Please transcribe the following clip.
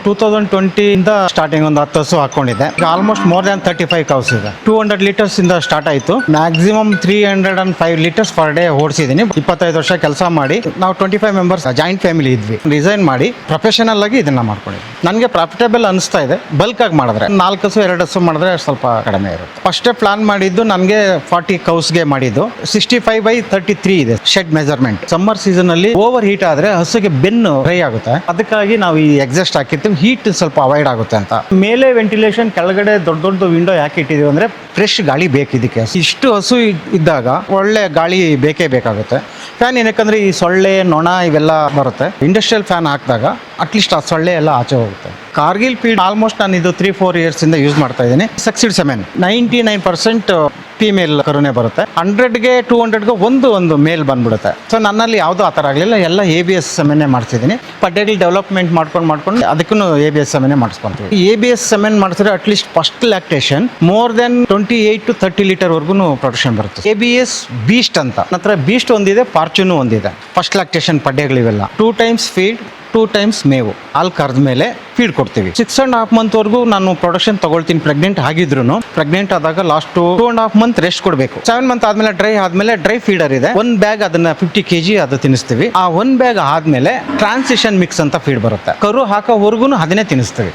2020 ಇಂದ ಸ್ಟಾರ್ಟಿಂಗ್ ಒಂದು 10 ಹಸು ಹಾಕೊಂಡಿದ್ದೆ. ಈಗ ಆಲ್ಮೋಸ್ಟ್ ಮೋರ್ ದ್ಯಾನ್ 35 ಕೌಸ್ ಇದೆ. 200 ಲೀಟರ್ಸ್ ಇಂದ ಸ್ಟಾರ್ಟ್ ಆಯಿತು. ಮ್ಯಾಕ್ಸಿಮಮ್ 305 ಲೀಟರ್ಸ್ ಪರ್ ಡೇ ಓಡಿಸಿದ್ದೀನಿ. 25 ವರ್ಷ ಕೆಲಸ ಮಾಡಿ ನಾವು 25 ಮೆಂಬರ್ಸ್ ಜಾಯಿಂಟ್ ಫ್ಯಾಮಿಲಿ ಇದ್ವಿ. ರಿಸೈನ್ ಮಾಡಿ ಪ್ರೊಫೆಷನಲ್ ಆಗಿ ಇದನ್ನ ಮಾಡ್ಕೊಂಡಿದ್ವಿ. ನನಗೆ ಪ್ರಾಫಿಟೇಬಲ್ ಅನಿಸ್ತಾ ಇದೆ. ಬಲ್ಕ್ ಆಗಿ ಮಾಡಿದ್ರೆ 4 ಹಸು 2 ಹಸು ಮಾಡಿದ್ರೆ ಸ್ವಲ್ಪ ಕಡಿಮೆ ಇರುತ್ತೆ. ಫಸ್ಟೇ ಪ್ಲಾನ್ ಮಾಡಿದ್ದು ನನಗೆ 40 ಕೌಸ್ಗೆ ಮಾಡಿದ್ದು. 65/33 ಇದೆ ಶೆಡ್ ಮೆಜರ್ಮೆಂಟ್. ಸಮ್ಮರ್ ಸೀಸನ್ ಅಲ್ಲಿ ಓವರ್ ಹೀಟ್ ಆದ್ರೆ ಹಸುಗೆ ಬೆನ್ನು ಡ್ರೈ ಆಗುತ್ತೆ. ಅದಕ್ಕಾಗಿ ನಾವು ಈ ಎಕ್ಸಾಸ್ಟ್ ಹಾಕಿರ್ತೀವಿ, ಹೀಟ್ ಸ್ವಲ್ಪ ಅವಾಯ್ಡ್ ಆಗುತ್ತೆ ಅಂತ. ಮೇಲೆ ವೆಂಟಿಲೇಷನ್, ಕೆಳಗಡೆ ದೊಡ್ಡ ದೊಡ್ಡ ವಿಂಡೋ ಯಾಕೆ ಇಟ್ಟಿದೀವಿ ಅಂದ್ರೆ ಫ್ರೆಶ್ ಗಾಳಿ ಬೇಕು ಇದಕ್ಕೆ. ಇಷ್ಟು ಹಸು ಇದ್ದಾಗ ಒಳ್ಳೆ ಗಾಳಿ ಬೇಕೇ ಬೇಕಾಗುತ್ತೆ. ಫ್ಯಾನ್ ಏನಕ್ಕಂದ್ರೆ ಈ ಸೊಳ್ಳೆ, ನೊಣ ಇವೆಲ್ಲ ಬರುತ್ತೆ. ಇಂಡಸ್ಟ್ರಿಯಲ್ ಫ್ಯಾನ್ ಹಾಕಿದಾಗ ಅಟ್ಲೀಸ್ಟ್ ಆ ಸೊಳ್ಳೆ ಎಲ್ಲ ಆಚೆ ಹೋಗುತ್ತೆ. ಕಾರ್ಗಿಲ್ ಫೀಡ್ ಆಲ್ಮೋಸ್ಟ್ ನಾನು ಇದು 3-4 ಇಯರ್ಸ್ ಇಂದ ಯೂಸ್ ಮಾಡ್ತಾ ಇದ್ದೀನಿ. ಸಕ್ಸಿಡ್ ಸೆಮೆನ್ 99% ಫೀಮೇಲ್ ಕರುನೇ ಬರುತ್ತೆ. 100ಗೆ 200ಗೆ ಒಂದು ಮೇಲ್ ಬಂದ್ಬಿಡುತ್ತೆ. ಸೊ ನನ್ನಲ್ಲಿ ಯಾವುದೂ ಆ ಥರ ಆಗಲಿಲ್ಲ. ಎಲ್ಲ ABS ಸೆಮೆನ್ನೇ ಮಾಡಿಸಿದ್ದೀನಿ. ಪಡ್ಡೆಗಳು ಡೆವಲಪ್ಮೆಂಟ್ ಮಾಡ್ಕೊಂಡು ಅದಕ್ಕೂ ABS ಸೆಮೆನ್ನೇ ಮಾಡಿಸ್ಕೊಂತೀವಿ. ABS ಸೆಮೆನ್ ಮಾಡಿಸಿದ್ರೆ at least first lactation more than 28 to 30 ಲೀಟರ್ವರೆಗೂ ಪ್ರೊಡಕ್ಷನ್ ಬರುತ್ತೆ. ABS ಬೀಸ್ಟ್ ಅಂತ ನಂತರ ಬೀಸ್ಟ್ ಒಂದಿದೆ, ಫಾರ್ಚೂನು ಒಂದಿದೆ. ಫಸ್ಟ್ ಲ್ಯಾಕ್ಟೇಷನ್ ಪಡ್ಡೆಗಳಿವೆಲ್ಲ 2 times ಫೀಡ್, 2 times ಮೇವು. ಹಾಲು ಕರೆದ ಮೇಲೆ ಫೀಡ್ ಕೊಡ್ತೀವಿ. 6.5 month ವರೆಗೂ ನಾನು ಪ್ರೊಡಕ್ಷನ್ ತಗೊಳ್ತೀನಿ. ಪ್ರೆಗ್ನೆಂಟ್ ಆಗಿದ್ರು ಪ್ರೆಗ್ನೆಂಟ್ ಆದಾಗ ಲಾಸ್ಟ್ 2.5 month ರೆಸ್ಟ್ ಕೊಡಬೇಕು. 7 month ಆದ್ಮೇಲೆ ಡ್ರೈ ಫೀಡರ್ ಇದೆ. 1 ಬ್ಯಾಗ್ ಅದನ್ನ 50 kg ಅದು ತಿನ್ನಿಸ್ತೀವಿ. ಆ 1 ಬ್ಯಾಗ್ ಆದ್ಮೇಲೆ ಟ್ರಾನ್ಸಿಷನ್ ಮಿಕ್ಸ್ ಅಂತ ಫೀಡ್ ಬರುತ್ತೆ. ಕರು ಹಾಕೋವರೆಗೂ ಅದನ್ನೇ ತಿನ್ನಿಸ್ತೀವಿ.